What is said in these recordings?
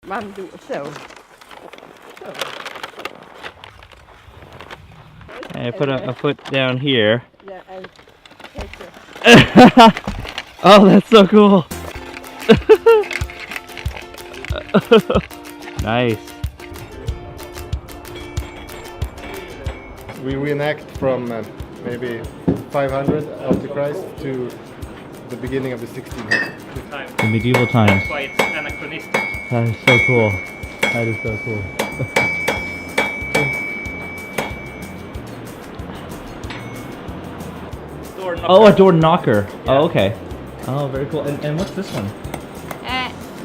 Man do so. And I put a foot down here. Yeah, and take it. Oh, that's so cool. Nice. We reenact from maybe 500 after Christ to the beginning of the 1600s. The medieval times. That's why it's anachronistic. That is so cool. That is so cool. Door knocker. Oh, a door knocker. Yeah. Oh, okay. Oh, very cool. And what's this one?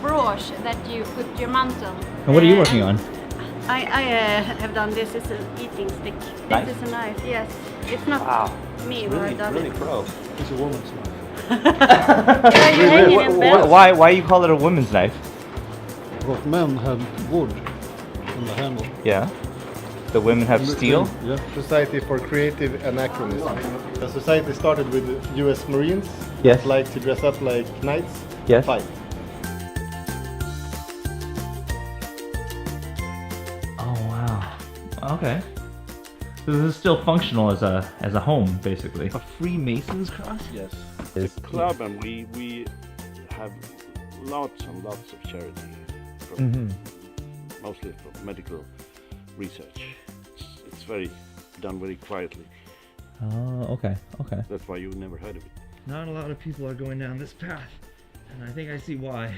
Brooch that you put your mantle. And what are you working on? I have done this. It's an eating stick. Knife? This is a knife. Yes, it's not me who have done it. pro. It's a woman's knife. Yeah, you hang it in bed. Why you call it a women's knife? Because men have wood on the handle. Yeah. The women have steel? Yeah. Society for Creative Anachronists. The society started with US Marines. Yes. Like to dress up like knights. Yes. Fight. Oh wow. Okay. So this is still functional as a home, basically. A Freemason's cross? Yes. It's a club, and we have lots and lots of charity, from, mostly for medical research. It's done very quietly. Oh, okay, okay. That's why you never heard of it. Not a lot of people are going down this path, and I think I see why.